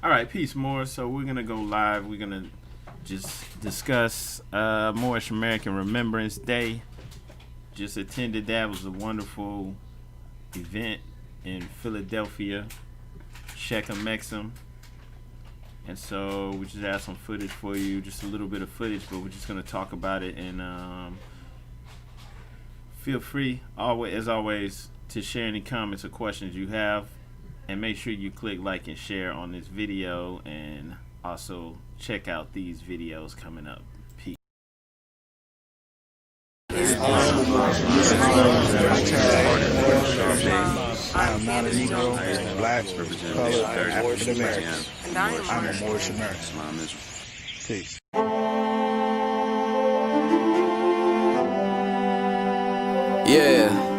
All right, peace, more. So we're gonna go live. We're gonna just discuss Moorish American Remembrance Day. Just attended that. It was a wonderful event in Philadelphia, Shechem Mexham. And so we just have some footage for you, just a little bit of footage, but we're just gonna talk about it. And feel free, as always, to share any comments or questions you have. And make sure you click like and share on this video, and also check out these videos coming up. Peace. I am not a Negro, black, colored, African American. I'm a Moorish American. Peace. Yeah.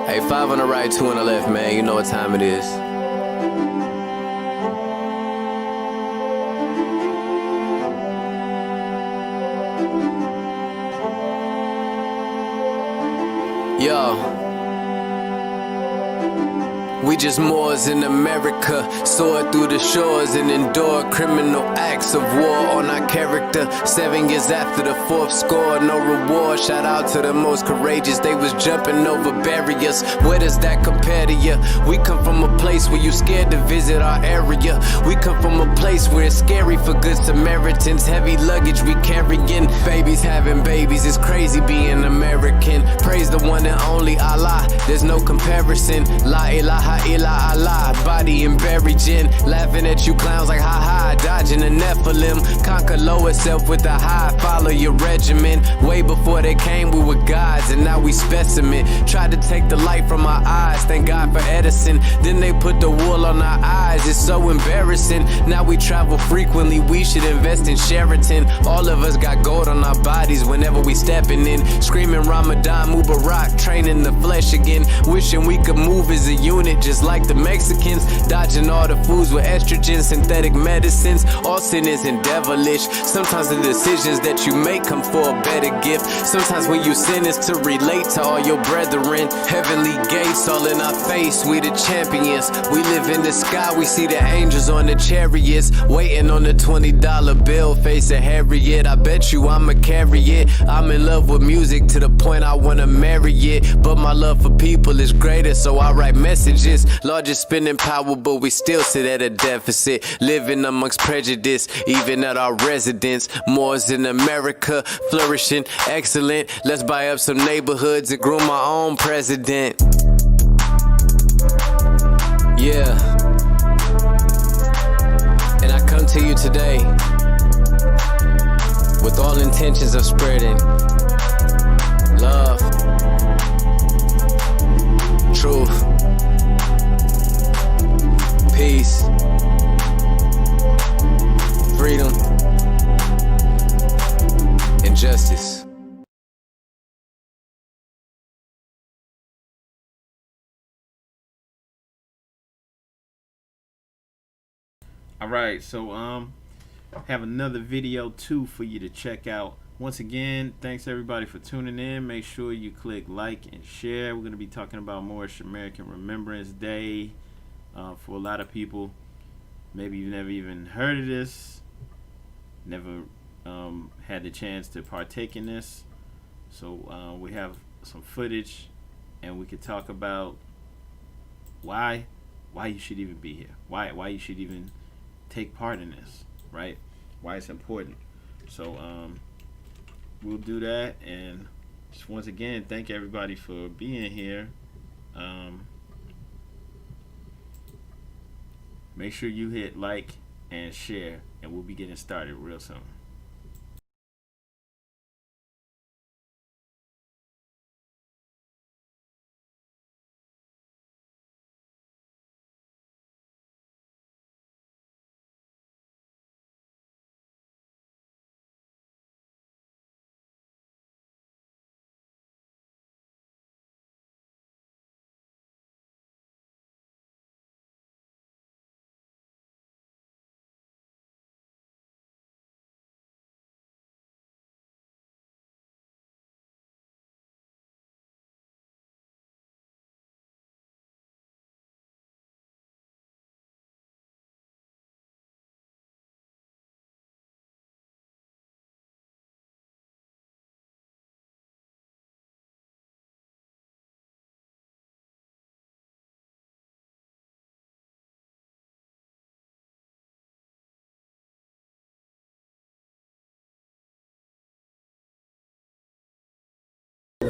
Hey, 5 on the right, 2 on the left, man. You know what time it is. Yo. We just Moors in America, soared through the shores and endured criminal acts of war on our character. 7 years after the 4th score, no reward. Shout out to the most courageous, they was jumping over barriers. Where does that compare to you? We come from a place where you scared to visit our area. We come from a place where it's scary for good Samaritans. Heavy luggage we carrying, babies having babies. It's crazy being American. Praise the one and only Allah, there's no comparison. La ilaha illa Allah, body and buried gin. Laughing at you clowns like ha ha, dodging the Nephilim. Conquer lower self with the high, follow your regimen. Way before they came we were gods, and now we specimen. Tried to take the light from our eyes, thank God for Edison. Then they put the wool on our eyes, it's so embarrassing. Now we travel frequently, we should invest in Sheraton. All of us got gold on our bodies whenever we stepping in. Screaming Ramadan Mubarak, training the flesh again. Wishing we could move as a unit just like the Mexicans. Dodging all the foods with estrogen, synthetic medicines. All sin isn't devilish. Sometimes the decisions that you make come for a better gift. Sometimes when you sin is to relate to all your brethren. Heavenly gates all in our face, we the champions. We live in the sky, we see the angels on the chariots. Waiting on the $20 bill, face a Harriet. I bet you I'ma carry it. I'm in love with music to the point I wanna marry it. But my love for people is greater, so I write messages. Largest spending power, but we still sit at a deficit. Living amongst prejudice, even at our residence. Moors in America, flourishing, excellent. Let's buy up some neighborhoods and groom our own president. Yeah. And I come to you today with all intentions of spreading love, truth, peace, freedom, and justice. All right, so have another video too for you to check out. Once again, thanks everybody for tuning in. Make sure you click like and share. We're going to be talking about Moorish American Remembrance Day. For a lot of people, maybe you've never even heard of this, never had the chance to partake in this. So we have some footage, and we could talk about why you should even be here, why you should even take part in this, right? Why it's important. So we'll do that, and just once again, thank everybody for being here. Make sure you hit like and share, and we'll be getting started real soon.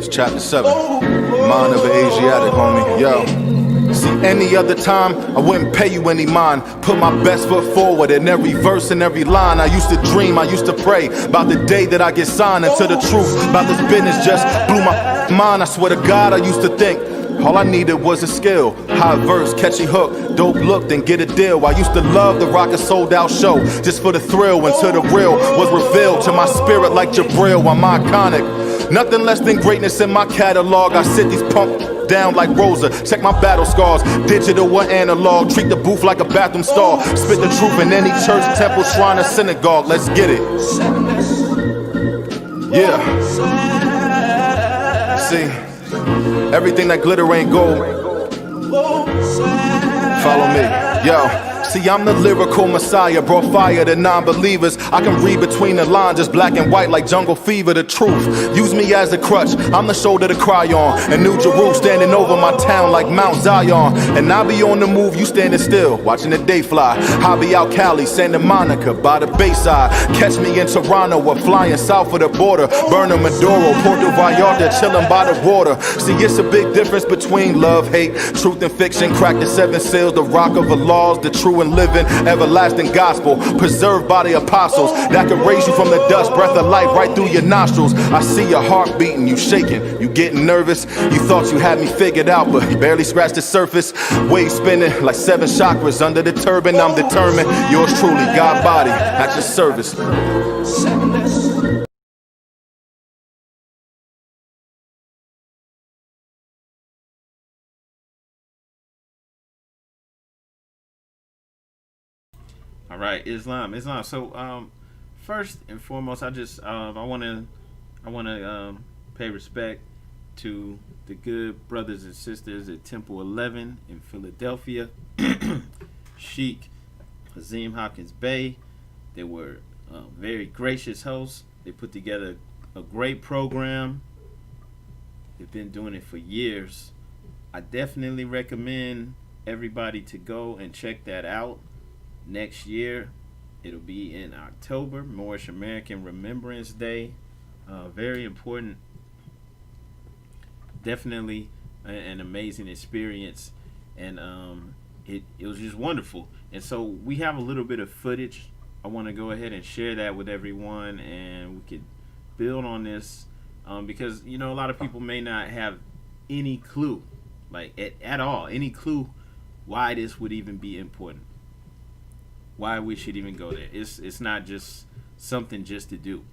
It's chapter 7. Mind of an Asiatic, homie. Yo. See, any other time, I wouldn't pay you any mind. Put my best foot forward in every verse and every line. I used to dream, I used to pray about the day that I get signed into the truth. About this business just blew my mind. I swear to God, I used to think all I needed was a skill. High verse, catchy hook, dope look, then get a deal. I used to love the rock a sold out show just for the thrill until the real was revealed to my spirit like Jabril. I'm iconic. Nothing less than greatness in my catalog. I sit these pump down like Rosa. Check my battle scars, digital or analog. Treat the booth like a bathroom stall. Spit the truth in any church, temple, shrine, or synagogue. Let's get it. Yeah. See, everything that glitter ain't gold. Follow me, yo. See, I'm the lyrical messiah, brought fire to non-believers. I can read between the lines, just black and white like jungle fever. The truth, use me as a crutch. I'm the shoulder to cry on. And New Jerusalem standing over my town like Mount Zion. And I be on the move, you standing still, watching the day fly. I be out Cali, Santa Monica, by the Bayside. Catch me in Toronto or flying south of the border. Burning Maduro, Puerto Vallarta, chilling by the water. See, it's a big difference between love, hate, truth and fiction. Crack the 7 seals, the rock of the laws, the true and living, everlasting gospel, preserved by the apostles, that can raise you from the dust, breath of life right through your nostrils. I see your heart beating, you shaking, you getting nervous. You thought you had me figured out, but barely scratched the surface. Waves spinning like 7 chakras under the turban. I'm determined, yours truly, God body, at your service. All right, Islam. So, first and foremost, I want to pay respect to the good brothers and sisters at Temple 11 in Philadelphia, Sheikh Azim Hawkins Bey. They were very gracious hosts. They put together a great program. They've been doing it for years. I definitely recommend everybody to go and check that out. Next year, it'll be in October, Moorish American Remembrance Day. Very important. Definitely an amazing experience, and it was just wonderful. And so we have a little bit of footage. I want to go ahead and share that with everyone, and we could build on this because a lot of people may not have any clue, like at all, any clue why this would even be important. Why we should even go there. It's not just something just to do.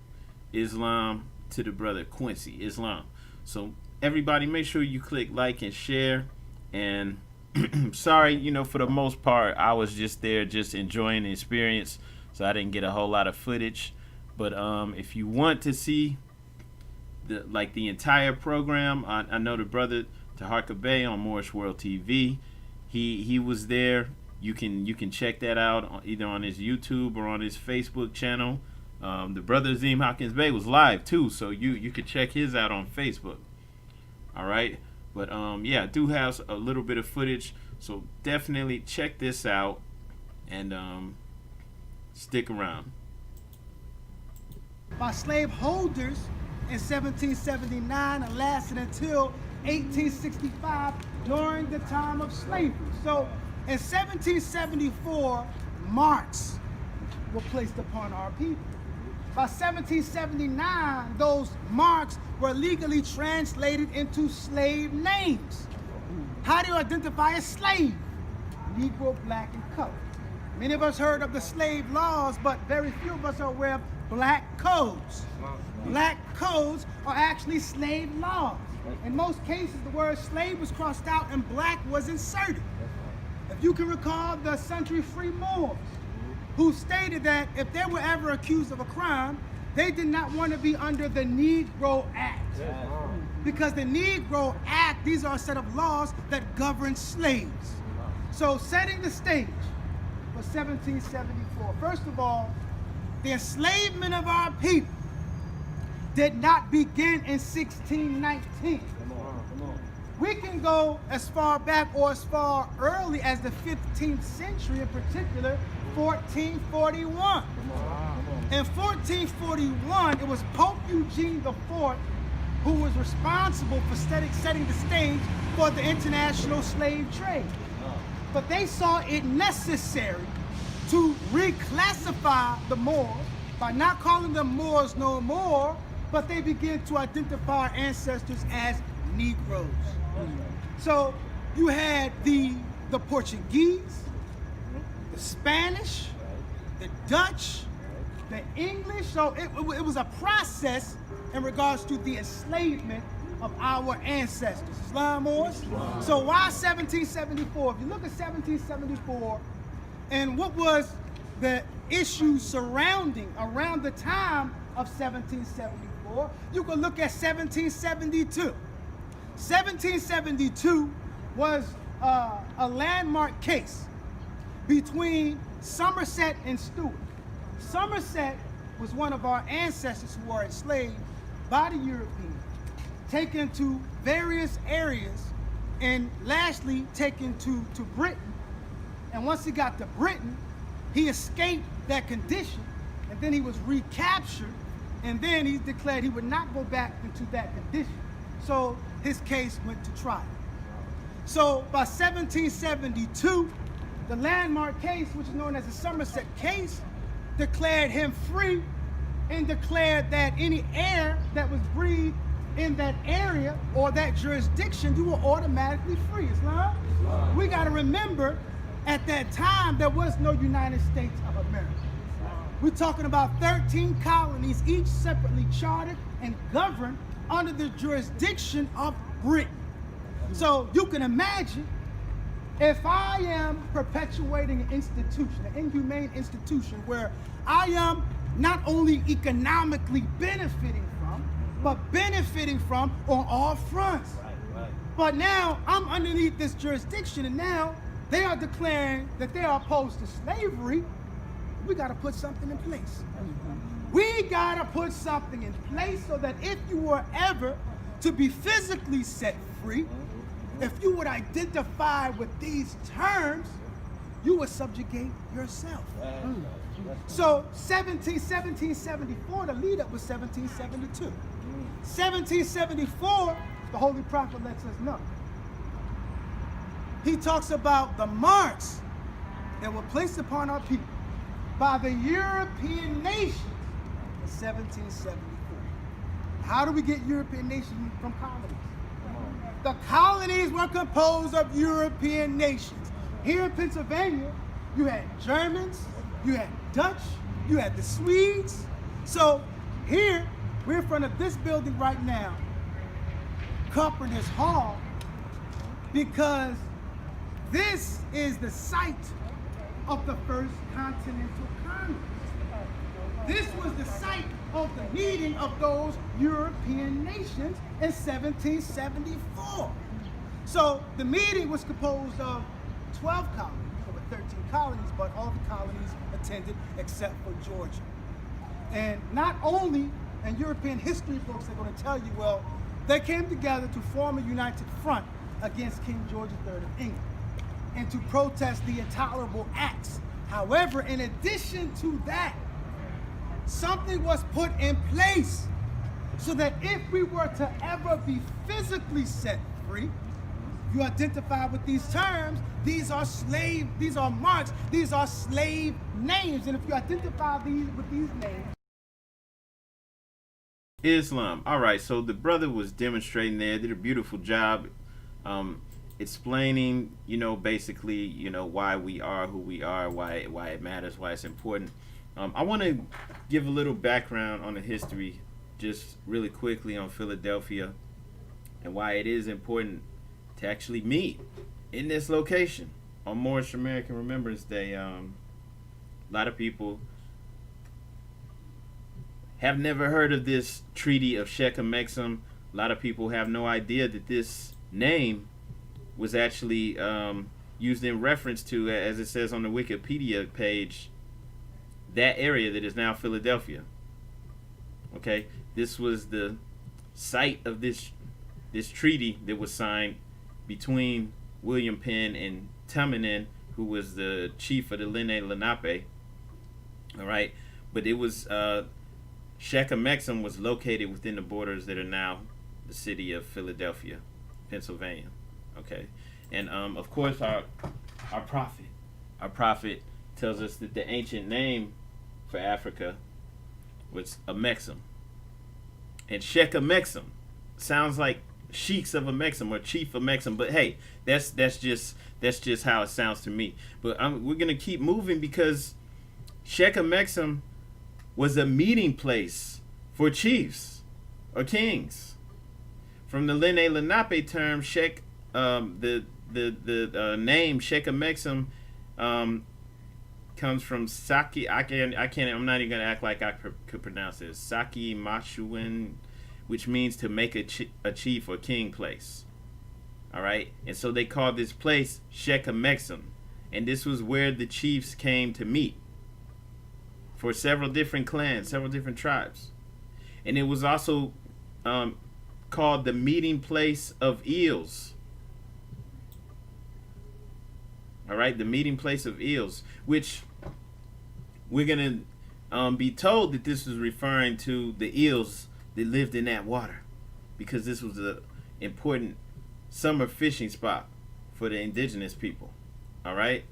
Islam to the brother Quincy, Islam. So everybody, make sure you click like and share. And sorry, for the most part, I was just there just enjoying the experience, so I didn't get a whole lot of footage. But if you want to see the entire program, I know the brother Taharka Bey on Moorish World TV. He was there. You can check that out either on his YouTube or on his Facebook channel. The brother Azim Hawkins Bey was live too, so you could check his out on Facebook. All right, but yeah, I do have a little bit of footage, so definitely check this out and stick around. By slaveholders in 1779 and lasted until 1865 during the time of slavery. So in 1774, marks were placed upon our people. By 1779, those marks were legally translated into slave names. How do you identify a slave? Negro, black, and colored. Many of us heard of the slave laws, but very few of us are aware of black codes. Black codes are actually slave laws. In most cases, the word slave was crossed out and black was inserted. If you can recall the century-free Moors, who stated that if they were ever accused of a crime, they did not want to be under the Negro Act. Because the Negro Act, these are a set of laws that govern slaves. So setting the stage for 1774, first of all, the enslavement of our people did not begin in 1619. We can go as far back or as far early as the 15th century, in particular, 1441. In 1441, it was Pope Eugene IV who was responsible for setting the stage for the international slave trade. But they saw it necessary to reclassify the Moors by not calling them Moors no more, but they began to identify our ancestors as Negroes. So you had the Portuguese, the Spanish, the Dutch, the English. So it was a process in regards to the enslavement of our ancestors. Islam Moors. So why 1774? If you look at 1774 and what was the issue surrounding around the time of 1774, you can look at 1772. 1772 was a landmark case between Somerset and Stuart. Somerset was one of our ancestors who were enslaved by the Europeans, taken to various areas, and lastly taken to Britain. And once he got to Britain, he escaped that condition, and then he was recaptured, and then he declared he would not go back into that condition. So his case went to trial. So by 1772, the landmark case, which is known as the Somerset case, declared him free and declared that any air that was breathed in that area or that jurisdiction, you were automatically free. Islam? We got to remember, at that time, there was no United States of America. We're talking about 13 colonies, each separately chartered and governed under the jurisdiction of Britain. So you can imagine, if I am perpetuating an institution, an inhumane institution, where I am not only economically benefiting from, but benefiting from on all fronts. But now I'm underneath this jurisdiction, and now they are declaring that they are opposed to slavery. We got to put something in place. We got to put something in place so that if you were ever to be physically set free, if you would identify with these terms, you would subjugate yourself. So 1774, the lead up was 1772. 1774, the Holy Prophet lets us know. He talks about the marks that were placed upon our people by the European nations in 1774. How do we get European nations from colonies? The colonies were composed of European nations. Here in Pennsylvania, you had Germans, you had Dutch, you had the Swedes. So here, we're in front of this building right now, Carpenter's Hall, because this is the site of the First Continental Congress. This was the site of the meeting of those European nations in 1774. So the meeting was composed of 12 colonies, over 13 colonies, but all the colonies attended except for Georgia. And not only, and European history books are going to tell you, well, they came together to form a united front against King George III of England and to protest the intolerable acts. However, in addition to that, something was put in place so that if we were to ever be physically set free, you identify with these terms, these are marks, these are slave names. And if you identify with these names. Islam. All right, so the brother was demonstrating there, did a beautiful job explaining, basically, why we are who we are, why it matters, why it's important. I want to give a little background on the history, just really quickly, on Philadelphia and why it is important to actually meet in this location on Moorish American Remembrance Day. A lot of people have never heard of this Treaty of Shechem-Exem. A lot of people have no idea that this name was actually used in reference to, as it says on the Wikipedia page, that area that is now Philadelphia. Okay, this was the site of this treaty that was signed between William Penn and Tamenin, who was the chief of the Lene Lenape. All right, but it was Shechem-Exem was located within the borders that are now the city of Philadelphia, Pennsylvania. Okay, and of course our prophet tells us that the ancient name for Africa was Amexem, and Sheikh Amexem sounds like sheiks of Amexem or chief Amexem, but hey, that's just how it sounds to me. But we're gonna keep moving because Sheikh Amexem was a meeting place for chiefs or kings. From the Lene Lenape term, Sheikh, the name Sheikh Amexem comes from Saki. I'm not even gonna act like I could pronounce it. Saki Machuin, which means to make a chief or king place. All right, and so they called this place Sheikh Amexem, and this was where the chiefs came to meet for several different clans, several different tribes, and it was also called the meeting place of eels. All right, the meeting place of eels, which we're going to be told that this was referring to the eels that lived in that water, because this was an important summer fishing spot for the indigenous people. All right,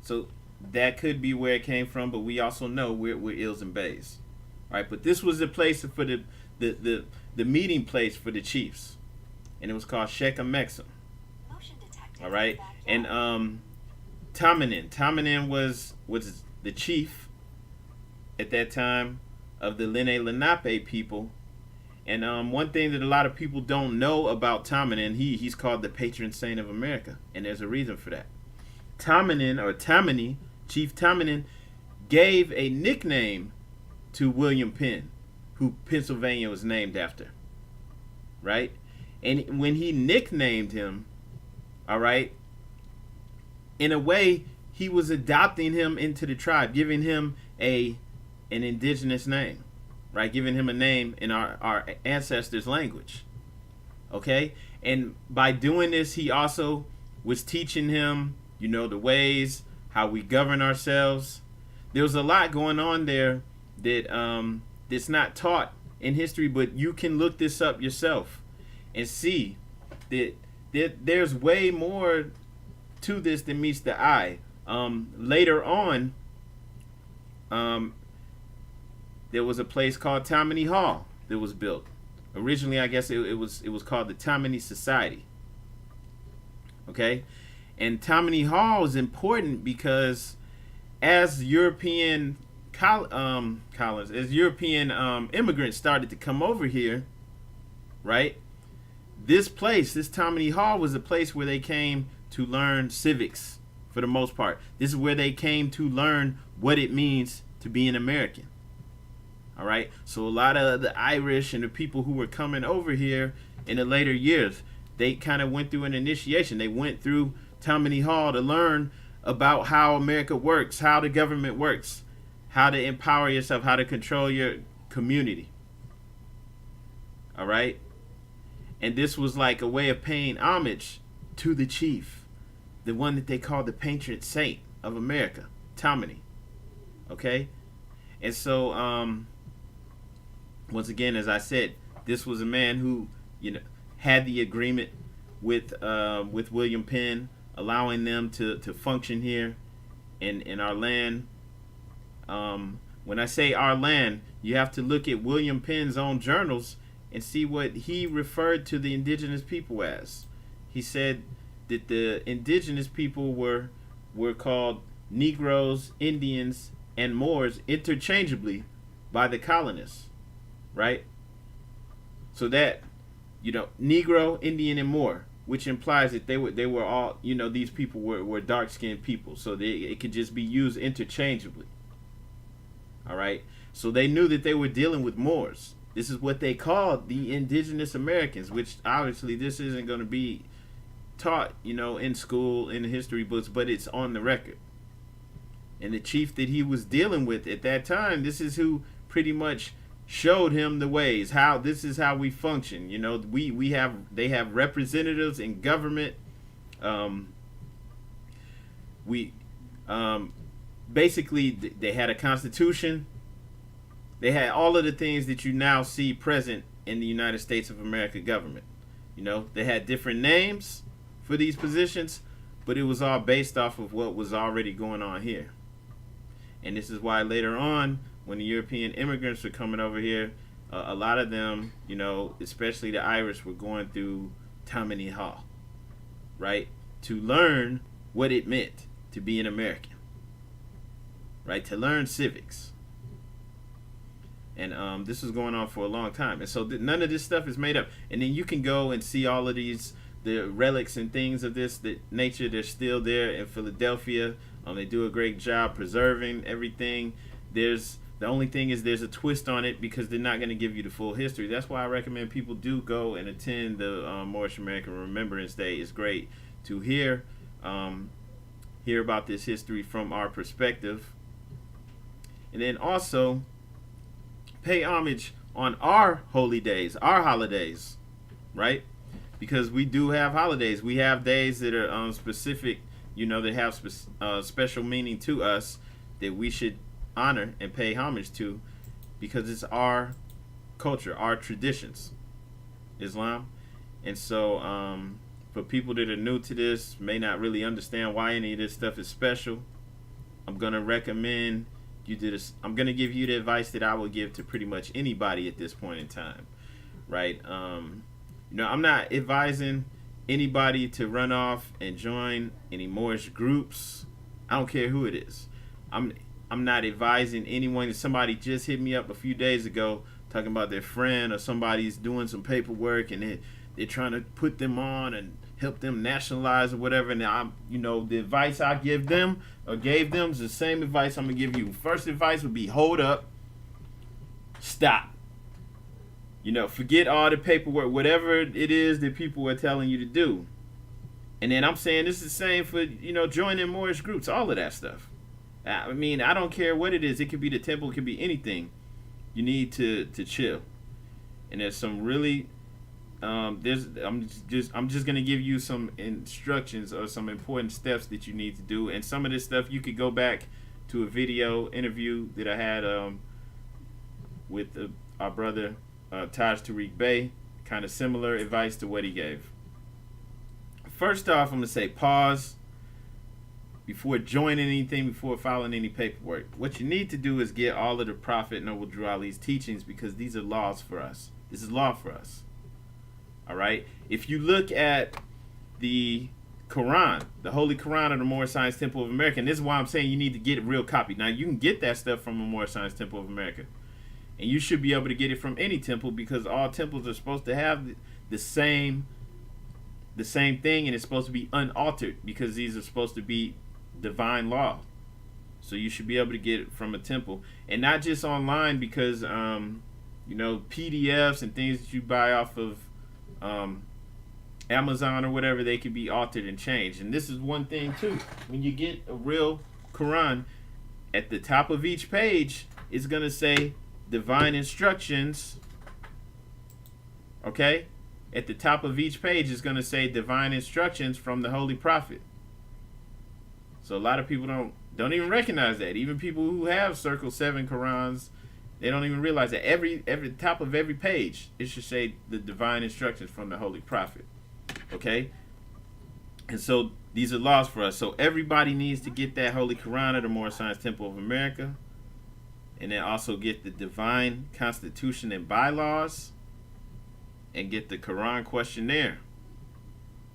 so that could be where it came from, but we also know we're eels and bays. All right, but this was the place for the meeting place for the chiefs, and it was called Sheikh Amexem. All right, and Tamanin was the chief at that time of the Lene Lenape people, and one thing that a lot of people don't know about Tamanin, he's called the patron saint of America, and there's a reason for that. Tamanin, or Tammany, Chief Tamanin, gave a nickname to William Penn, who Pennsylvania was named after, right? And when he nicknamed him, all right, in a way, he was adopting him into the tribe, giving him an indigenous name, right? Giving him a name in our ancestors' language, okay? And by doing this, he also was teaching him, the ways, how we govern ourselves. There was a lot going on there that that's not taught in history, but you can look this up yourself and see that there's way more to this than meets the eye. Later on, there was a place called Tammany Hall that was built. Originally, I guess it was called the Tammany Society. Okay, and Tammany Hall is important because as European immigrants started to come over here, right? This Tammany Hall was a place where they came to learn civics for the most part. This is where they came to learn what it means to be an American. All right. So a lot of the Irish and the people who were coming over here in the later years, they kind of went through an initiation. They went through Tammany Hall to learn about how America works, how the government works, how to empower yourself, how to control your community. All right. And this was like a way of paying homage to the chief, the one that they called the patron saint of America, Tammany. Okay. And so, once again, as I said, this was a man who, had the agreement with William Penn, allowing them to function here in our land. When I say our land, you have to look at William Penn's own journals and see what he referred to the indigenous people as. He said that the indigenous people were called Negroes, Indians, and Moors interchangeably by the colonists, right? So that, Negro, Indian, and Moor, which implies that they were all, these people were dark-skinned people, so it could just be used interchangeably. All right, so they knew that they were dealing with Moors. This is what they called the indigenous Americans, which obviously this isn't going to be taught, in school, in the history books, but it's on the record. And the chief that he was dealing with at that time, this is who pretty much showed him the ways, this is how we function. They have representatives in government. Basically, they had a constitution. They had all of the things that you now see present in the United States of America government. You know, they had different names for these positions, but it was all based off of what was already going on here. And this is why later on, when the European immigrants were coming over here, a lot of them, you know, especially the Irish, were going through Tammany Hall, right, to learn what it meant to be an American, right, to learn civics. And this was going on for a long time. And so none of this stuff is made up. And then you can go and see all of these, the relics and things of this nature. They're still there in Philadelphia. They do a great job preserving everything. The only thing is there's a twist on it because they're not going to give you the full history. That's why I recommend people do go and attend the Moorish American Remembrance Day. It's great to hear about this history from our perspective. And then also pay homage on our holy days, our holidays, right? Because we do have holidays. We have days that are specific, you know, that have special meaning to us that we should honor and pay homage to because it's our culture, our traditions, Islam. And so for people that are new to this, may not really understand why any of this stuff is special, I'm going to recommend you do this. I'm going to give you the advice that I would give to pretty much anybody at this point in time, right? You know, I'm not advising anybody to run off and join any Moorish groups. I don't care who it is. I'm not advising anyone. Somebody just hit me up a few days ago talking about their friend or somebody's doing some paperwork and they're trying to put them on and help them nationalize or whatever. Now, you know, the advice I give them or gave them is the same advice I'm gonna give you. First advice would be hold up, stop. You know, forget all the paperwork, whatever it is that people are telling you to do. And then I'm saying this is the same for, you know, joining Moorish groups, all of that stuff. I mean, I don't care what it is. It could be the temple, it could be anything. You need to chill. And there's some really I'm just gonna give you some instructions or some important steps that you need to do. And some of this stuff you could go back to a video interview that I had with our brother Taj Tariq Bey, kind of similar advice to what he gave. First off, I'm gonna say pause before joining anything, before filing any paperwork. What you need to do is get all of the Prophet Noble Drew Ali's teachings because these are laws for us. This is law for us. All right. If you look at the Quran, the Holy Quran of the Moorish Science Temple of America, and this is why I'm saying you need to get a real copy. Now, you can get that stuff from the Moorish Science Temple of America, and you should be able to get it from any temple because all temples are supposed to have the same thing, and it's supposed to be unaltered because these are supposed to be divine law. So you should be able to get it from a temple, and not just online because you know, PDFs and things that you buy off of Amazon or whatever, they can be altered and changed. And this is one thing too, when you get a real Quran, at the top of each page it's gonna say divine instructions. Okay, at the top of each page is gonna say divine instructions from the Holy Prophet. So a lot of people don't even recognize that. Even people who have Circle 7 Qurans, they don't even realize that every top of every page it should say the divine instructions from the Holy Prophet. Okay? And so these are laws for us. So everybody needs to get that Holy Quran of the Moorish Science Temple of America. And then also get the Divine Constitution and Bylaws. And get the Quran Questionnaire.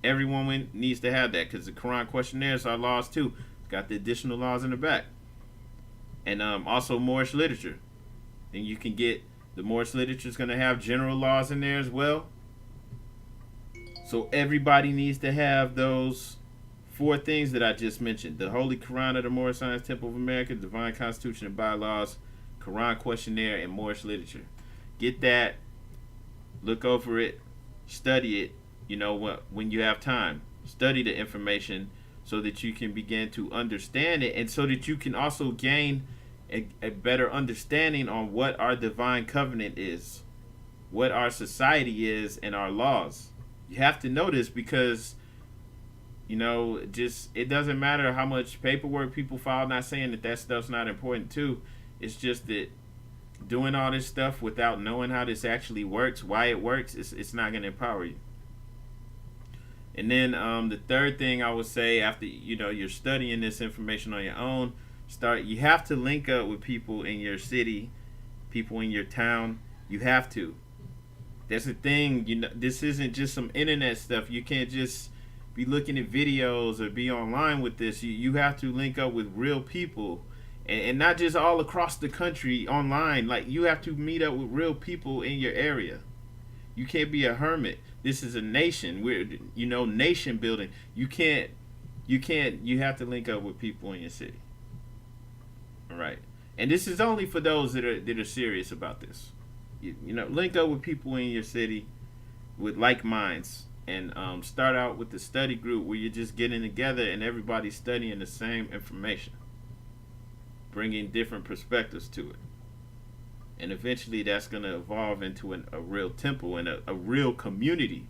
Everyone needs to have that because the Quran Questionnaires are laws too. It's got the additional laws in the back. And also Moorish literature. And you can get the Moorish literature is going to have general laws in there as well. So everybody needs to have those 4 things that I just mentioned: the Holy Quran of the Moorish Science Temple of America, Divine Constitution and Bylaws, Quran Questionnaire, and Moorish literature. Get that, look over it, study it. You know, when you have time, study the information so that you can begin to understand it, and so that you can also gain a better understanding on what our divine covenant is, what our society is, and our laws. You have to know this because, you know, it doesn't matter how much paperwork people file. Not saying that stuff's not important too. It's just that doing all this stuff without knowing how this actually works, why it works, it's not going to empower you. And then the third thing I would say, after you're studying this information on your own, you have to link up with people in your city, people in your town. You have to. That's the thing. This isn't just some internet stuff. You can't just be looking at videos or be online with this. You have to link up with real people, and not just all across the country online. Like, you have to meet up with real people in your area. You can't be a hermit. This is a nation. We're nation building. You have to link up with people in your city. All right. And this is only for those that are serious about this. Link up with people in your city with like minds, and start out with the study group where you're just getting together and everybody's studying the same information, bringing different perspectives to it. And eventually that's going to evolve into a real temple and a real community,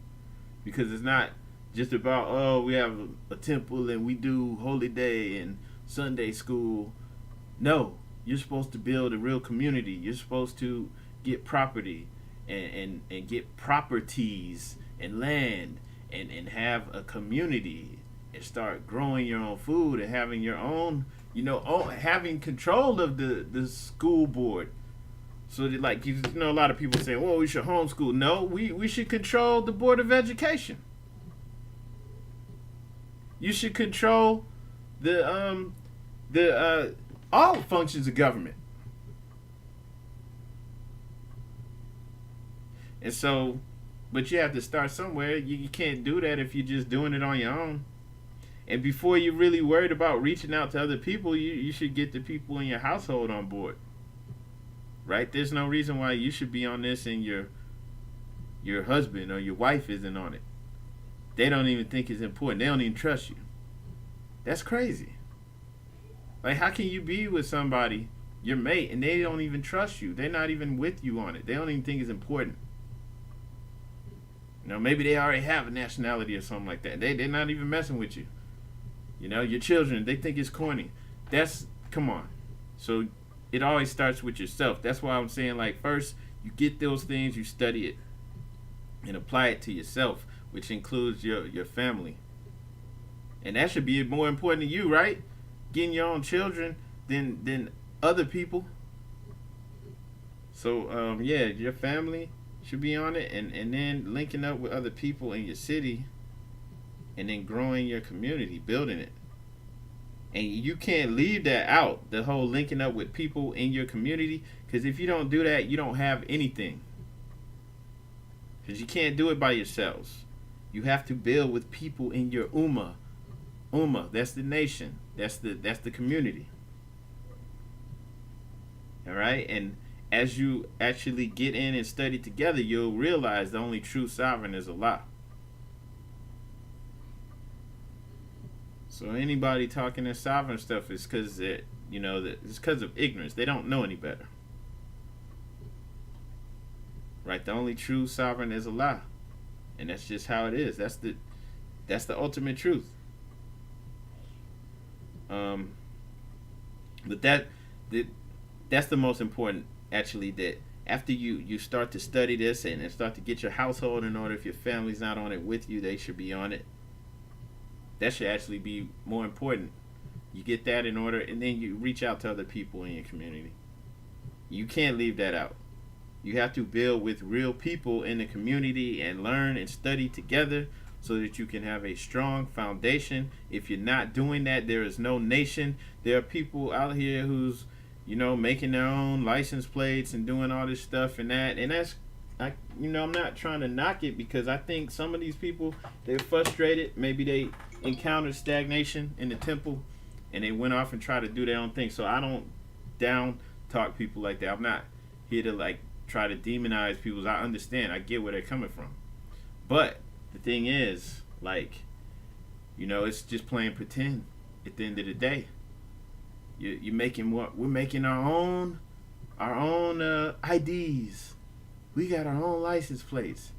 because it's not just about, oh, we have a temple and we do holy day and Sunday school. No, you're supposed to build a real community. You're supposed to get property and get properties and land and have a community and start growing your own food and having your own, having control of the school board. So that, like, a lot of people say, well, we should homeschool. No, we should control the Board of Education. You should control the all functions of government. And so, but you have to start somewhere. You can't do that if you're just doing it on your own. And before you're really worried about reaching out to other people, you should get the people in your household on board. Right? There's no reason why you should be on this and your husband or your wife isn't on it. They don't even think it's important. They don't even trust you. That's crazy. Like, how can you be with somebody, your mate, and they don't even trust you? They're not even with you on it. They don't even think it's important. Maybe they already have a nationality or something like that. They're not even messing with you. Your children, they think it's corny. Come on. So it always starts with yourself. That's why I'm saying, like, first you get those things, you study it, and apply it to yourself, which includes your family. And that should be more important to you, right? Getting your own children than other people. So your family should be on it, and then linking up with other people in your city, and then growing your community, building it. And you can't leave that out, the whole linking up with people in your community, because if you don't do that, you don't have anything. Because you can't do it by yourselves. You have to build with people in your ummah. Ummah, that's the nation. That's the community. All right? And as you actually get in and study together, you'll realize the only true sovereign is Allah. So anybody talking this sovereign stuff is because it's because of ignorance. They don't know any better. Right? The only true sovereign is Allah, and that's just how it is. That's the ultimate truth. But that's the most important, actually. That after you start to study this and start to get your household in order, if your family's not on it with you, they should be on it. That should actually be more important. You get that in order, and then you reach out to other people in your community. You can't leave that out. You have to build with real people in the community and learn and study together so that you can have a strong foundation. If you're not doing that, there is no nation. There are people out here who's, making their own license plates and doing all this stuff and that. And that's, I'm not trying to knock it, because I think some of these people, they're frustrated. Maybe they encountered stagnation in the temple and they went off and tried to do their own thing. So I don't down talk people like that. I'm not here to try to demonize people. I understand. I get where they're coming from. But the thing is, it's just playing pretend at the end of the day. You're making we're making our own IDs. We got our own license plates.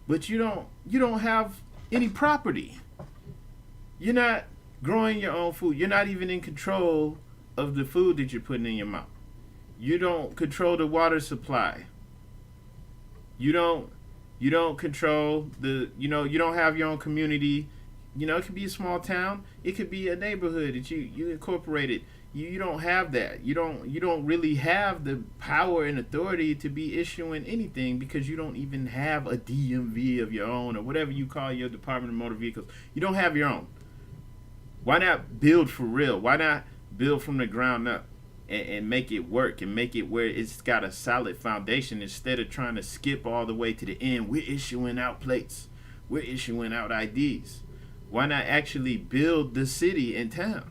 But you don't have any property. You're not growing your own food. You're not even in control of the food that you're putting in your mouth. You don't control the water supply. You don't control the, you don't have your own community. It could be a small town. It could be a neighborhood that you incorporated. You don't have that. You don't really have the power and authority to be issuing anything, because you don't even have a DMV of your own, or whatever you call your Department of Motor Vehicles. You don't have your own. Why not build for real? Why not build from the ground up and make it work, and make it where it's got a solid foundation, instead of trying to skip all the way to the end? We're issuing out plates. We're issuing out IDs. Why not actually build the city and town?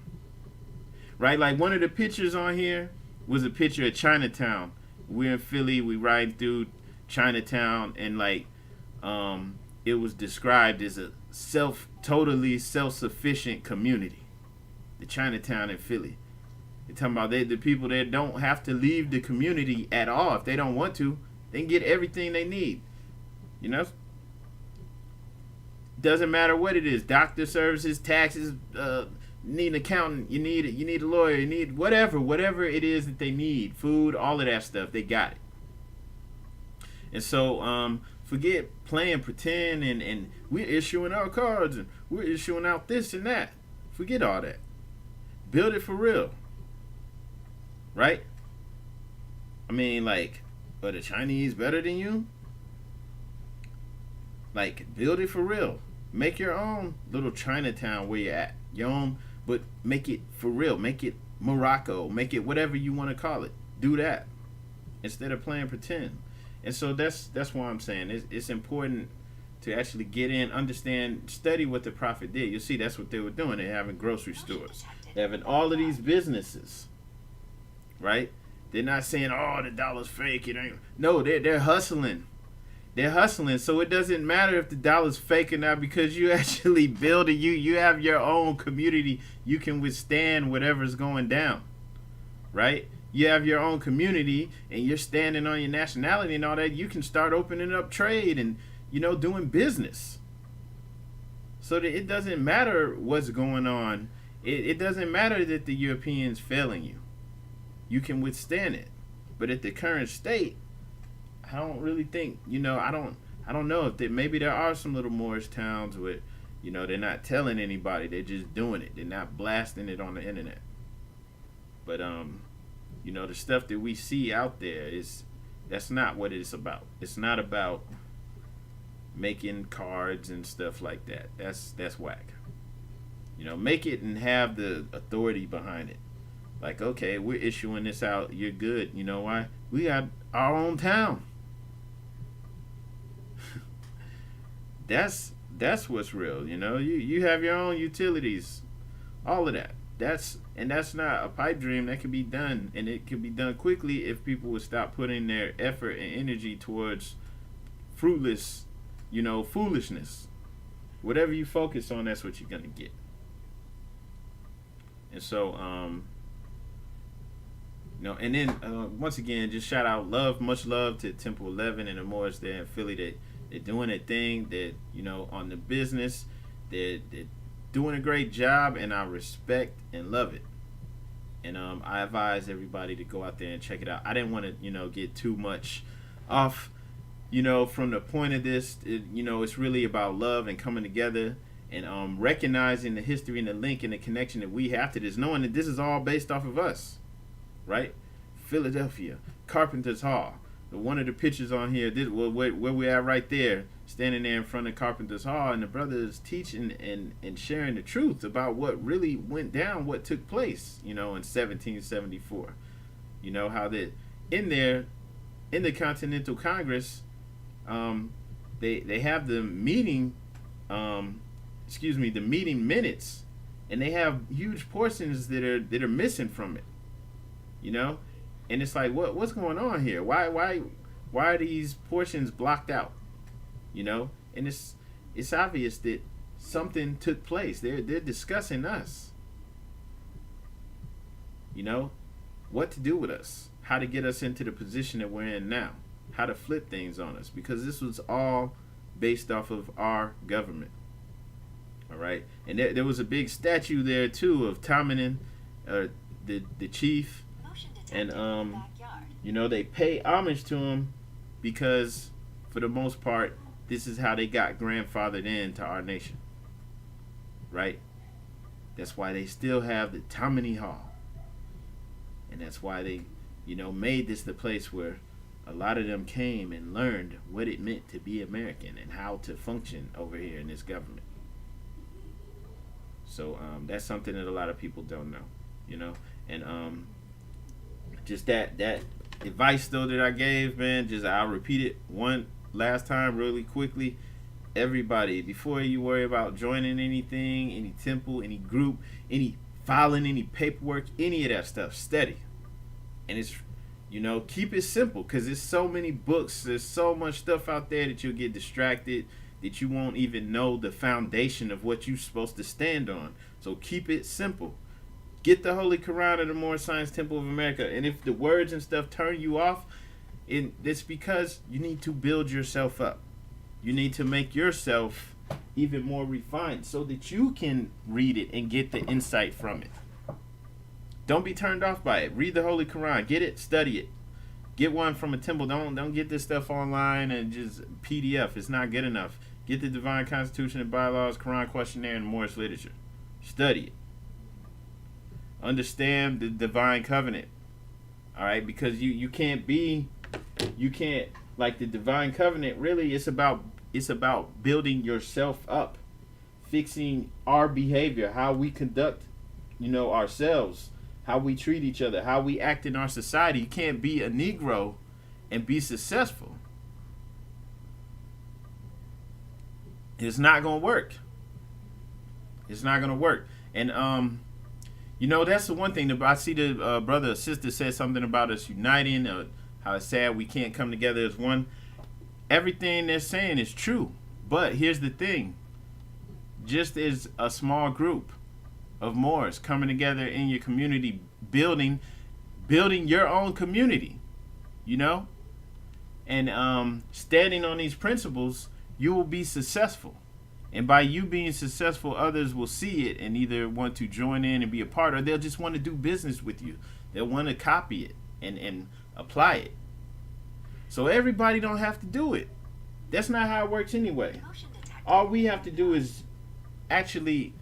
Right? Like, one of the pictures on here was a picture of Chinatown. We're in Philly. We ride through Chinatown, and it was described as a totally self-sufficient community. The Chinatown in Philly. They're talking about the people that don't have to leave the community at all. If they don't want to, they can get everything they need. Doesn't matter what it is. Doctor services, taxes, need an accountant, you need a lawyer, you need whatever it is that they need, food, all of that stuff, they got it. And so forget playing pretend and we're issuing our cards and we're issuing out this and that. Forget all that. Build it for real. Right? I mean, are the Chinese better than you? Build it for real. Make your own little Chinatown where you're at. Your own, but make it for real. Make it Morocco. Make it whatever you want to call it. Do that instead of playing pretend. And so that's why I'm saying it's important to actually get in, understand, study what the prophet did. You'll see that's what they were doing. They're having grocery stores. They're having all of these businesses. Right? They're not saying, oh, the dollar's fake. It ain't. No, they're hustling. They're hustling. So it doesn't matter if the dollar's fake or not, because you actually build it. You have your own community. You can withstand whatever's going down. Right? You have your own community and you're standing on your nationality and all that. You can start opening up trade and, doing business. So that it doesn't matter what's going on. It doesn't matter that the Europeans failing you. You can withstand it. But at the current state, I don't really think, I don't know if maybe there are some little Moorish towns where, they're not telling anybody, they're just doing it. They're not blasting it on the internet. But the stuff that we see out there that's not what it's about. It's not about making cards and stuff like that. That's whack. Make it and have the authority behind it. Okay, we're issuing this out. You're good. You know why? We got our own town. That's what's real. You have your own utilities. All of that. That's not a pipe dream. That can be done, and it can be done quickly if people would stop putting their effort and energy towards fruitless, foolishness. Whatever you focus on, that's what you're gonna get. And so, and then once again, just shout out much love to Temple 11 and the Moorish there in Philly. They're doing their thing. That on the business, they're doing a great job, and I respect and love it. And I advise everybody to go out there and check it out. I didn't want to get too much off from the point of this. It's really about love and coming together and recognizing the history and the link and the connection that we have to this, knowing that this is all based off of us. Right? Philadelphia, Carpenter's Hall. One of the pictures on here, where we're at right there, standing there in front of Carpenter's Hall, and the brothers teaching and sharing the truth about what really went down, what took place, in 1774. How that in the Continental Congress, they have the meeting, the meeting minutes, and they have huge portions that are missing from it. And it's what's going on here? Why are these portions blocked out? And it's obvious that something took place. They're discussing us. What to do with us, how to get us into the position that we're in now, how to flip things on us, because this was all based off of our government. All right, and there was a big statue there too of Tamanin, the chief. And You know, they pay homage to him because, for the most part, this is how they got grandfathered into our nation. Right? That's why they still have the Tammany Hall. And that's why they, made this the place where a lot of them came and learned what it meant to be American and how to function over here in this government. So that's something that a lot of people don't know, and just that advice though that I gave, man, just I'll repeat it one last time really quickly. Everybody, before you worry about joining anything, any temple, any group, any filing any paperwork, any of that stuff, study. And it's, keep it simple, because there's so many books, there's so much stuff out there that you'll get distracted, that you won't even know the foundation of what you're supposed to stand on. So keep it simple. Get the Holy Quran of the Moorish Science Temple of America. And if the words and stuff turn you off, it's because you need to build yourself up. You need to make yourself even more refined so that you can read it and get the insight from it. Don't be turned off by it. Read the Holy Quran. Get it. Study it. Get one from a temple. Don't get this stuff online and just PDF. It's not good enough. Get the Divine Constitution and Bylaws, Quran Questionnaire, and Moorish literature. Study it. Understand the Divine Covenant. All right, because you can't like the Divine Covenant. Really, it's about building yourself up, fixing our behavior, how we conduct, ourselves, how we treat each other, how we act in our society. You can't be a Negro and be successful. It's not gonna work. It's not gonna work. And that's the one thing. I see the brother or sister said something about us uniting, how it's sad we can't come together as one. Everything they're saying is true. But here's the thing. Just as a small group of Moors coming together in your community, building your own community, and standing on these principles, you will be successful. And by you being successful, others will see it and either want to join in and be a part, or they'll just want to do business with you. They'll want to copy it and apply it. So everybody don't have to do it. That's not how it works anyway. All we have to do is actually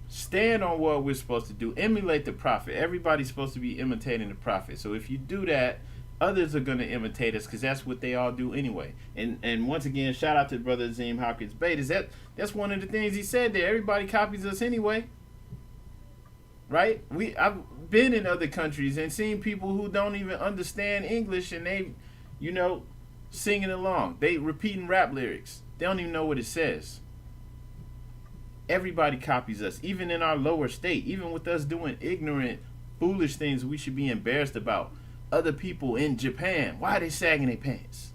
stand on what we're supposed to do. Emulate the Prophet. Everybody's supposed to be imitating the Prophet. So if you do that, others are going to imitate us, because that's what they all do anyway. And once again, shout out to Brother Azim Hopkins Bate. That's one of the things he said there. Everybody copies us anyway. Right? I've been in other countries and seen people who don't even understand English, and they, singing along. They repeating rap lyrics. They don't even know what it says. Everybody copies us, even in our lower state. Even with us doing ignorant, foolish things we should be embarrassed about. Other people in Japan, why are they sagging their pants?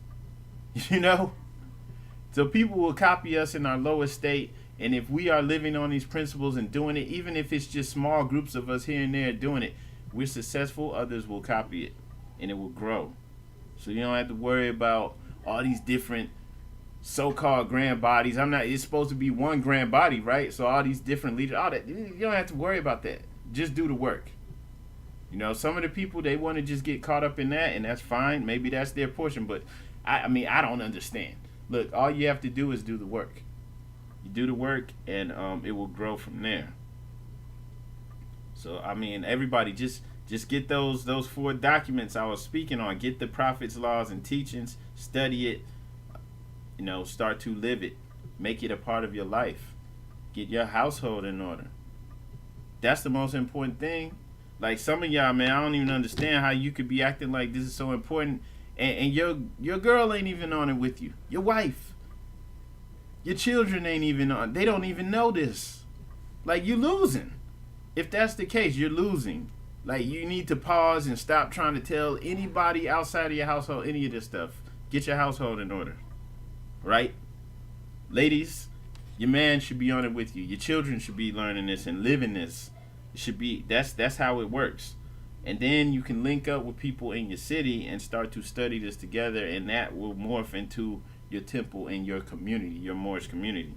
So people will copy us in our lower state, and if we are living on these principles and doing it, even if it's just small groups of us here and there doing it, we're successful, others will copy it, and it will grow. So you don't have to worry about all these different so-called grand bodies. It's supposed to be one grand body, right? So all these different leaders, all that, you don't have to worry about that. Just do the work. Some of the people, they want to just get caught up in that, and that's fine. Maybe that's their portion, but I don't understand. Look, all you have to do is do the work. You do the work, and it will grow from there. So, everybody just get those 4 documents I was speaking on. Get the Prophet's laws and teachings, study it, start to live it. Make it a part of your life. Get your household in order. That's the most important thing. Like some of y'all, man, I don't even understand how you could be acting like this is so important, and your girl ain't even on it with you. Your wife, your children ain't even on. They don't even know this. Like, you're losing. If that's the case, you're losing. Like, you need to pause and stop trying to tell anybody outside of your household any of this stuff. Get your household in order, right? Ladies, your man should be on it with you. Your children should be learning this and living this. It should be, that's how it works. And then you can link up with people in your city and start to study this together, and that will morph into your temple and your community, your Moorish community.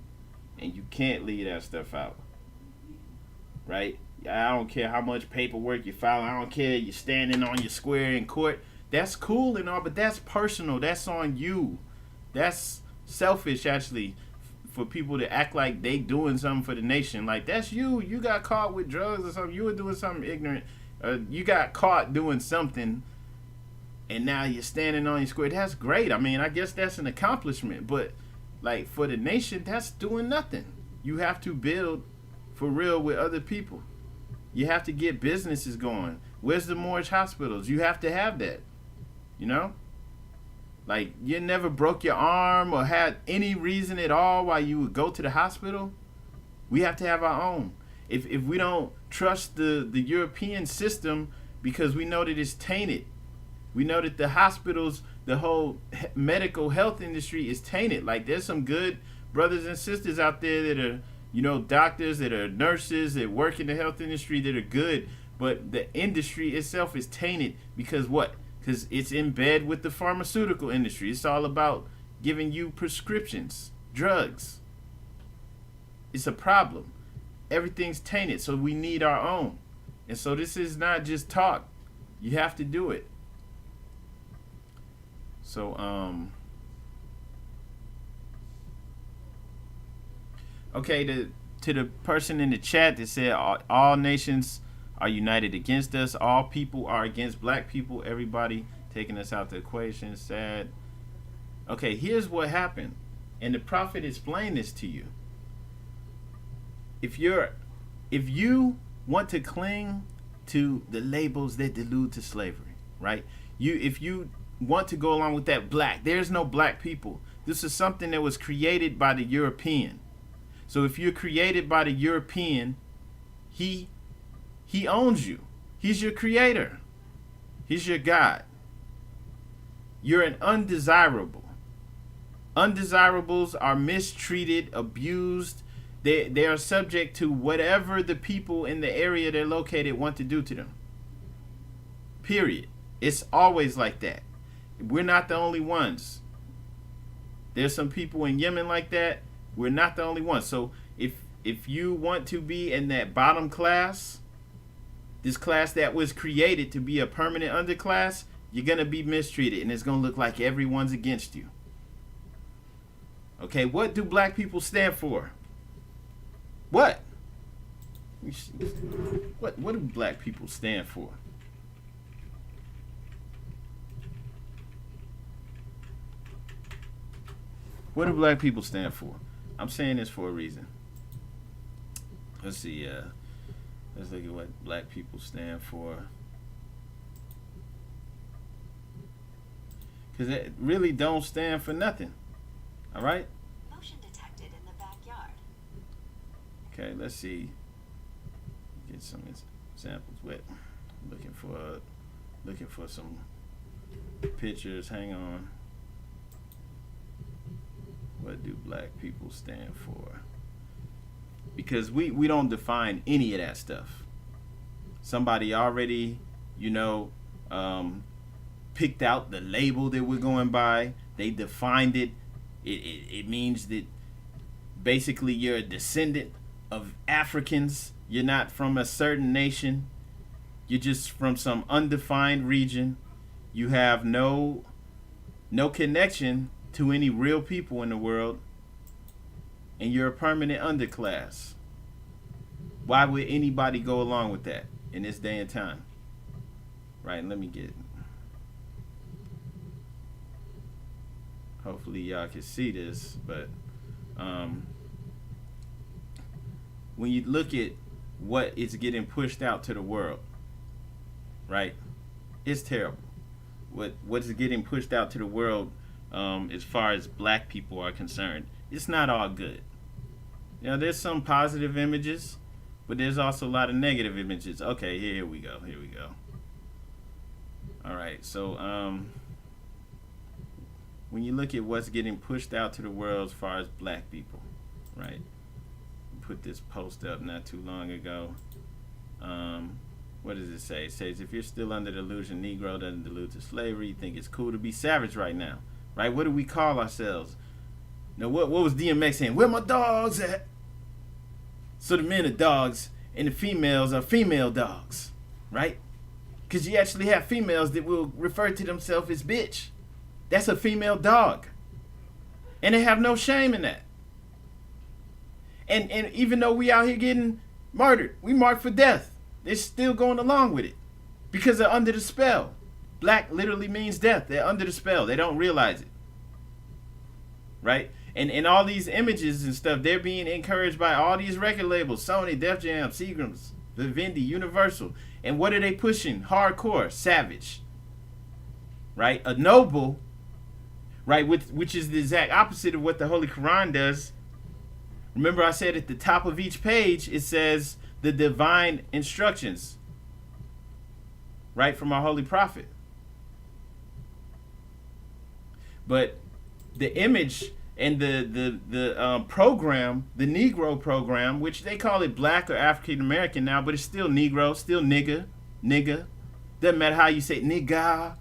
And you can't leave that stuff out, right? I don't care how much paperwork you're filing. I don't care you're standing on your square in court. that's cool and all, but that's personal. That's on you. That's selfish, actually, for people to act like they doing something for the nation. Like, that's you. You got caught with drugs or something. You were doing something ignorant. You got caught doing something, and now you're standing on your square. That's great. I mean, I guess that's an accomplishment. But, like, for the nation, that's doing nothing. You have to build for real with other people. You have to get businesses going. Where's the Moorish hospitals? You have to have that. You know? Like, you never broke your arm or had any reason at all why you would go to the hospital. We have to have our own. If we don't trust the European system, because we know that it's tainted. We know that the hospitals, the whole medical health industry is tainted. Like, there's some good brothers and sisters out there that are, you know, doctors, that are nurses, that work in the health industry, that are good. But the industry itself is tainted because what? Because it's in bed with the pharmaceutical industry. It's all about giving you prescriptions, drugs. It's a problem. Everything's tainted, so we need our own. And so this is not just talk. You have to do it. So, okay, to the person in the chat that said all nations are united against us. All people are against black people. Everybody taking us out the equation. Sad. Okay, here's what happened. And the prophet explained this to you. If you want to cling to the labels that delude to slavery, right? If you want to go along with that black, there's no black people. This is something that was created by the European. So if you're created by the European, he owns you. He's your creator. He's your God. You're an undesirable. Undesirables are mistreated, abused. They are subject to whatever the people in the area they're located want to do to them. Period. It's always like that. We're not the only ones. There's some people in Yemen like that. We're not the only ones. So if you want to be in that bottom class, this class that was created to be a permanent underclass, you're going to be mistreated, and it's going to look like everyone's against you. Okay, what do black people stand for? What? What do black people stand for? What do black people stand for? I'm saying this for a reason. Let's see. Let's look at what black people stand for. Because it really don't stand for nothing. All right? Motion detected in the backyard. Okay, let's see. Get some examples with. Looking for some pictures. Hang on. What do black people stand for? Because we don't define any of that stuff. Somebody already, picked out the label that we're going by. They defined it. It means that basically you're a descendant of Africans. You're not from a certain nation. You're just from some undefined region. You have no connection to any real people in the world, and you're a permanent underclass. Why would anybody go along with that in this day and time? Right, let me get, hopefully y'all can see this, but when you look at what is getting pushed out to the world, right, it's terrible. What is getting pushed out to the world, as far as black people are concerned, it's not all good. There's some positive images, but there's also a lot of negative images. Okay, here we go. All right, so when you look at what's getting pushed out to the world as far as black people, right? Put this post up not too long ago. What does it say? It says, if you're still under the illusion Negro doesn't delude to slavery, you think it's cool to be savage right now. Right? What do we call ourselves? What was DMX saying? Where my dogs at? So the men are dogs and the females are female dogs. Right? Because you actually have females that will refer to themselves as bitch. That's a female dog. And they have no shame in that. And even though we out here getting murdered, we marked for death, they're still going along with it. Because they're under the spell. Black literally means death. They're under the spell. They don't realize it. Right? And all these images and stuff, they're being encouraged by all these record labels. Sony, Def Jam, Seagrams, Vivendi, Universal. And what are they pushing? Hardcore, savage. Right? A noble, right, which is the exact opposite of what the Holy Quran does. Remember I said at the top of each page, it says the divine instructions. Right, from our Holy Prophet. But the image and the program, the Negro program, which they call it Black or African American now, but it's still Negro, still nigga. Doesn't matter how you say it, nigga.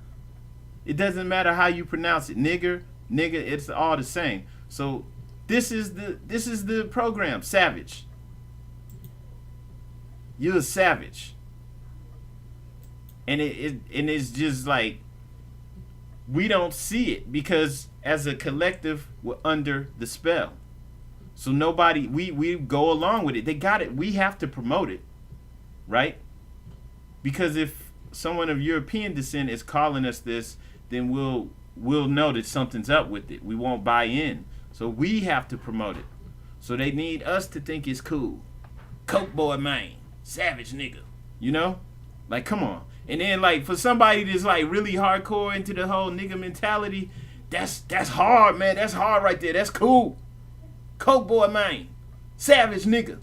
It doesn't matter how you pronounce it, nigger, it's all the same. So this is the program, savage. You're a savage. And it's just like, we don't see it because as a collective, we're under the spell. So nobody, we go along with it. They got it. We have to promote it, right? Because if someone of European descent is calling us this, then we'll know that something's up with it. We won't buy in. So we have to promote it. So they need us to think it's cool. Coke boy, man. Savage nigga. You know? Like, come on. And then, like, for somebody that's, like, really hardcore into the whole nigga mentality, that's hard, man. That's hard right there. That's cool. Coke boy, man. Savage nigga.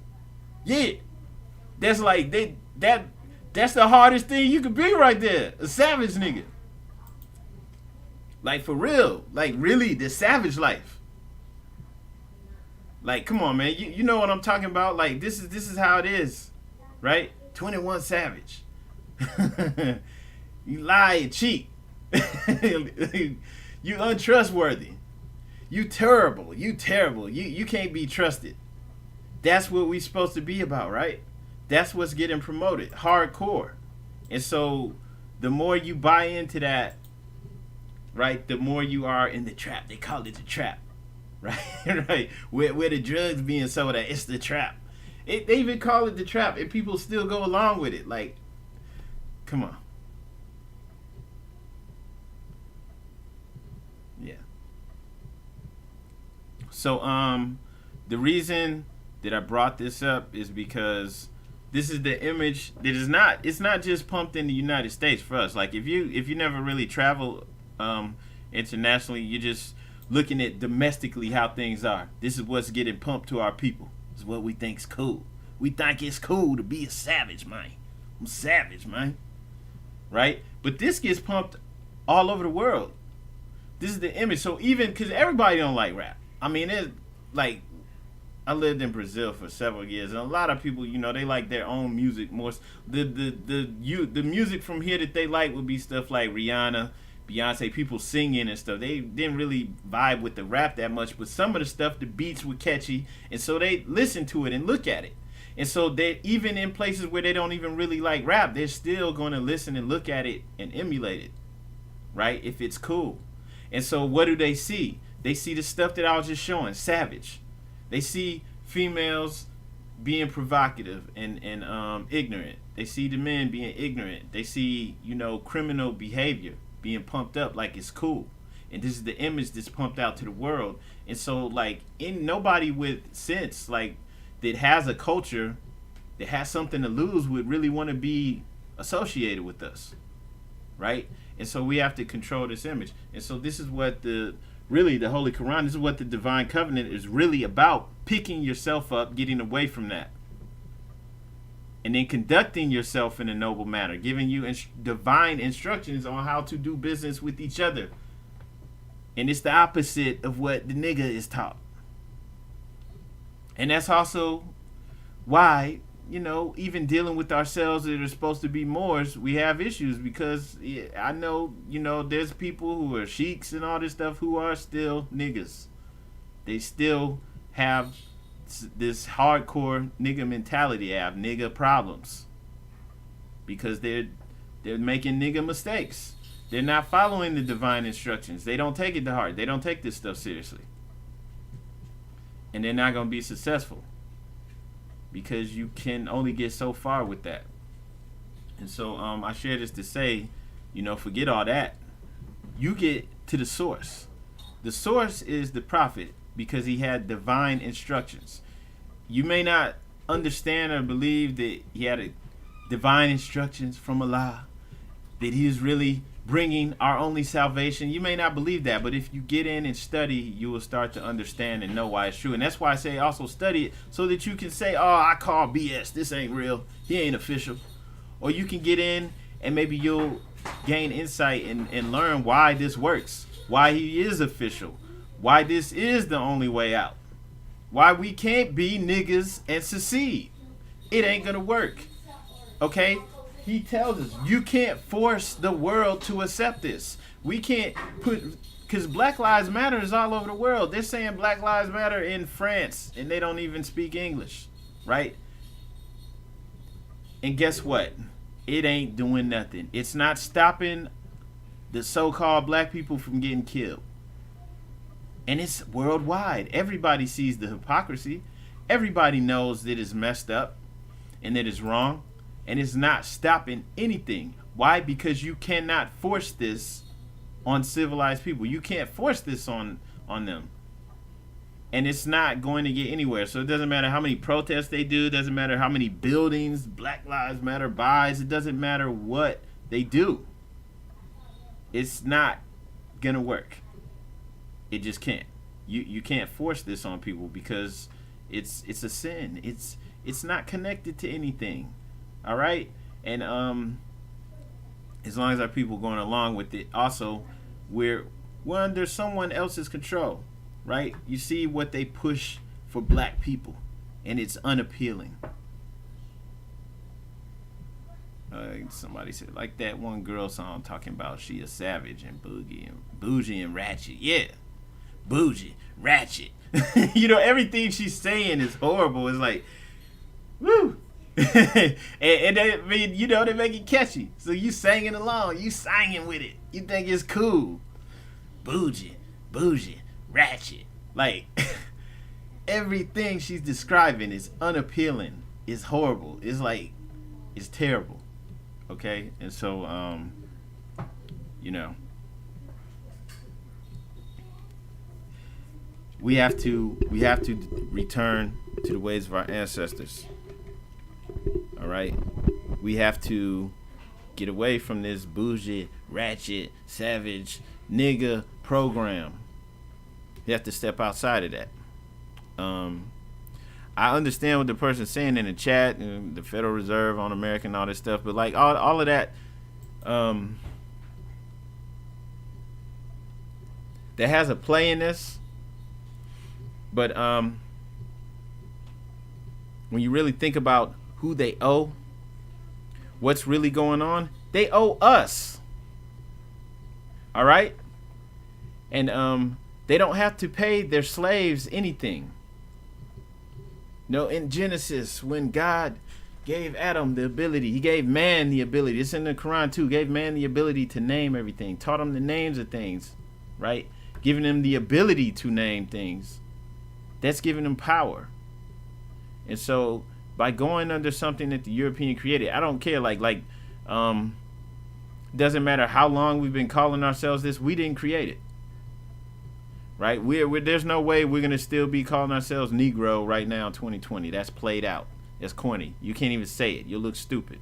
Yeah. That's, like, that's the hardest thing you could be right there. A savage nigga. Like, for real. Like, really, the savage life. Like, come on, man. You know what I'm talking about? Like, this is how it is. Right? 21 Savage. You lie and cheat. You untrustworthy. You terrible. You can't be trusted. That's what we supposed to be about, right? That's what's getting promoted. Hardcore. And so the more you buy into that, right, the more you are in the trap. They call it the trap. Right? Right. Where the drugs being sold at, it's the trap. They even call it the trap and people still go along with it. Like, come on. Yeah. So the reason that I brought this up is because this is the image that is not, it's not just pumped in the United States for us. Like if you never really travel internationally, you're just looking at domestically how things are. This is what's getting pumped to our people. This is what we think's cool. We think it's cool to be a savage, man. I'm savage, man. Right? But this gets pumped all over the world. This is the image. So even, because everybody don't like rap. I mean, it's like, I lived in Brazil for several years, and a lot of people, you know, they like their own music more. The music from here that they like would be stuff like Rihanna, Beyonce, people singing and stuff. They didn't really vibe with the rap that much, but some of the stuff, the beats were catchy, and so they listen to it and look at it. And so they, even in places where they don't even really like rap, they're still going to listen and look at it and emulate it, right? If it's cool. And so what do they see? They see the stuff that I was just showing, savage. They see females being provocative and ignorant. They see the men being ignorant. They see, you know, criminal behavior being pumped up like it's cool. And this is the image that's pumped out to the world. And so, like, nobody with sense, like, that has a culture, that has something to lose, would really want to be associated with us, right? And so we have to control this image. And so this is what the Holy Quran, this is what the divine covenant is really about, picking yourself up, getting away from that. And then conducting yourself in a noble manner, giving you divine instructions on how to do business with each other. And it's the opposite of what the nigga is taught. And that's also why, you know, even dealing with ourselves that are supposed to be Moors, we have issues, because I know, you know, there's people who are sheiks and all this stuff who are still niggas. They still have this hardcore nigga mentality. They have nigga problems because they're They're making nigga mistakes. They're not following the divine instructions. They don't take it to heart. They don't take this stuff seriously. And they're not going to be successful. Because you can only get so far with that. And so I share this to say, forget all that. You get to the source. The source is the prophet because he had divine instructions. You may not understand or believe that he had divine instructions from Allah, that he is really bringing our only salvation. You may not believe that, but if you get in and study, you will start to understand and know why it's true. And that's why I say also study it so that you can say, oh, I call BS. This ain't real. He ain't official. Or you can get in and maybe you'll gain insight and learn why this works, why he is official, why this is the only way out, why we can't be niggas and secede. It ain't gonna work. Okay? He tells us you can't force the world to accept this. We can't because Black Lives Matter is all over the world. They're saying Black Lives Matter in France and they don't even speak English, right? And guess what? It ain't doing nothing. It's not stopping the so-called black people from getting killed. And it's worldwide. Everybody sees the hypocrisy. Everybody knows that it's messed up and that it's wrong. And it's not stopping anything. Why? Because you cannot force this on civilized people. You can't force this on them. And it's not going to get anywhere. So it doesn't matter how many protests they do. It doesn't matter how many buildings Black Lives Matter buys. It doesn't matter what they do. It's not going to work. It just can't. You can't force this on people because it's a sin. It's not connected to anything. All right? And as long as our people going along with it, also we're under someone else's control. Right? You see what they push for black people, and it's unappealing. Somebody said, like that one girl song talking about she a savage and bougie and ratchet. Yeah, bougie, ratchet. Everything she's saying is horrible. It's like, woo. and they, they make it catchy. So you singing along, you singing with it. You think it's cool. Bougie, ratchet. Like everything she's describing is unappealing, is horrible, it's terrible. Okay? And so we have to return to the ways of our ancestors. All right? We have to get away from this bougie, ratchet, savage, nigga program. You have to step outside of that. I understand what the person's saying in the chat, and the Federal Reserve on America and all this stuff, but like all of that, that has a play in this. But when you really think about who they owe, what's really going on, they owe us. All right? And they don't have to pay their slaves anything. No, in Genesis, when God gave Adam the ability, he gave man the ability, it's in the Quran too, gave man the ability to name everything, taught him the names of things, right? Giving him the ability to name things. That's giving him power. And so by going under something that the European created, I don't care, doesn't matter how long we've been calling ourselves this, we didn't create it. Right? There's no way we're going to still be calling ourselves Negro right now in 2020. That's played out. That's corny. You can't even say it. You'll look stupid.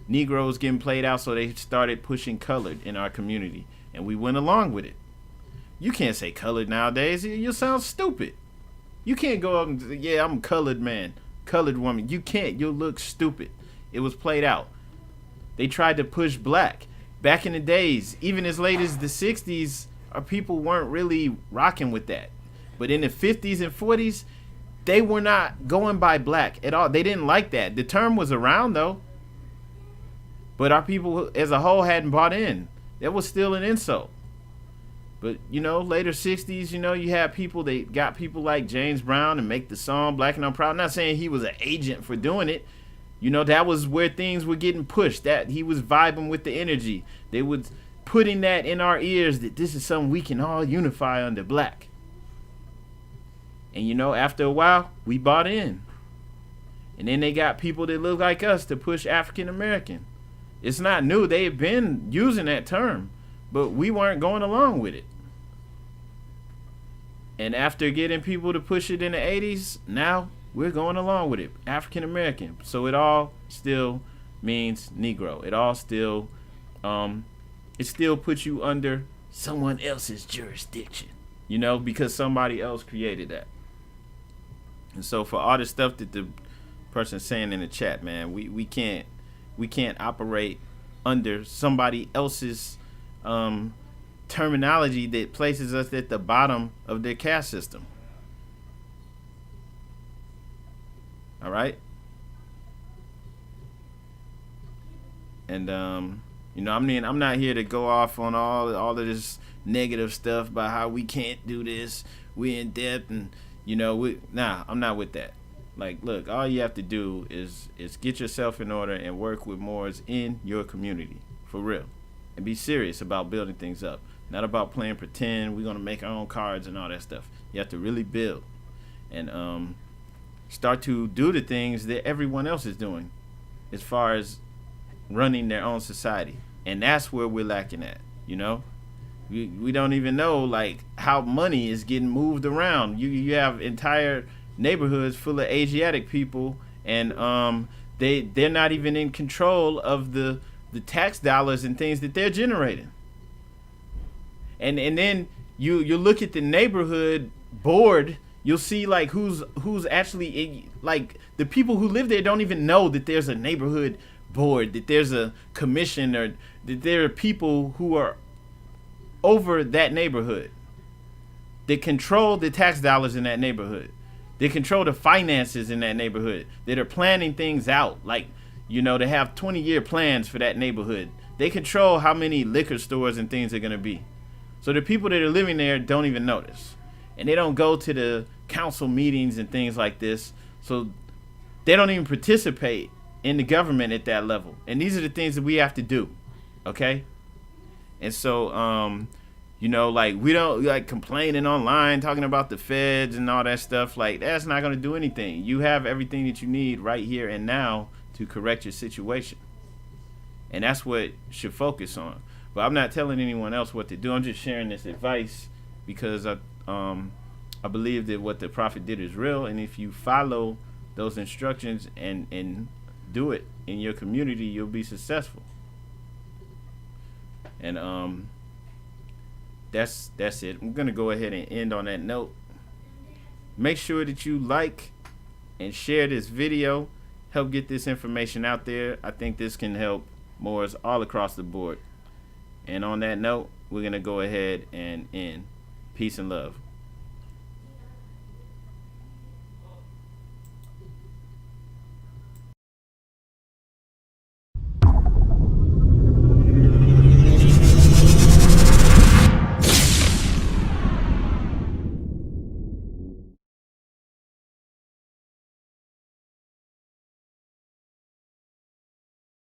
Negroes getting played out, so they started pushing colored in our community. And we went along with it. You can't say colored nowadays. You'll sound stupid. You can't go up and say, yeah, I'm a colored man, colored woman. You can't. You'll look stupid. It was played out. They tried to push black. Back in the days, even as late as the 60s, our people weren't really rocking with that. But in the 50s and 40s, they were not going by black at all. They didn't like that. The term was around, though. But our people as a whole hadn't bought in. That was still an insult. But, later 60s, you had people, they got people like James Brown and make the song Black and I'm Proud. I'm not saying he was an agent for doing it. You know, that was where things were getting pushed. That he was vibing with the energy. They was putting that in our ears that this is something we can all unify under black. And you know, after a while, we bought in. And then they got people that look like us to push African American. It's not new. They've been using that term, but we weren't going along with it. And after getting people to push it in the 80s, now we're going along with it. African American. So it all still means Negro. It all still, it still puts you under someone else's jurisdiction, you know, because somebody else created that. And so for all the stuff that the person's saying in the chat, man, we can't operate under somebody else's terminology that places us at the bottom of their caste system. All right. And you know, I mean, I'm not here to go off on all of this negative stuff about how we can't do this, we in debt, and you know, I'm not with that. Like, look, all you have to do is get yourself in order and work with Moors in your community, for real, and be serious about building things up. Not about playing pretend. We're gonna make our own cards and all that stuff. You have to really build and start to do the things that everyone else is doing, as far as running their own society. And that's where we're lacking at. You know, we don't even know like how money is getting moved around. You have entire neighborhoods full of Asiatic people, and they're not even in control of the tax dollars and things that they're generating. And then you look at the neighborhood board, you'll see like who's actually like the people who live there don't even know that there's a neighborhood board, that there's a commission, or that there are people who are over that neighborhood. They control the tax dollars in that neighborhood. They control the finances in that neighborhood. That are planning things out. Like, you know, they have 20-year plans for that neighborhood. They control how many liquor stores and things are going to be. So the people that are living there don't even notice. And they don't go to the council meetings and things like this. So they don't even participate in the government at that level. And these are the things that we have to do. Okay? And so, you know, like, we don't like complaining online, talking about the feds and all that stuff. Like, that's not going to do anything. You have everything that you need right here and now to correct your situation. And that's what should focus on. But I'm not telling anyone else what to do. I'm just sharing this advice because I believe that what the prophet did is real. And if you follow those instructions and do it in your community, you'll be successful. And that's it. I'm gonna go ahead and end on that note. Make sure that you like and share this video. Help get this information out there. I think this can help Moors all across the board. And on that note, we're gonna go ahead and end. Peace and love.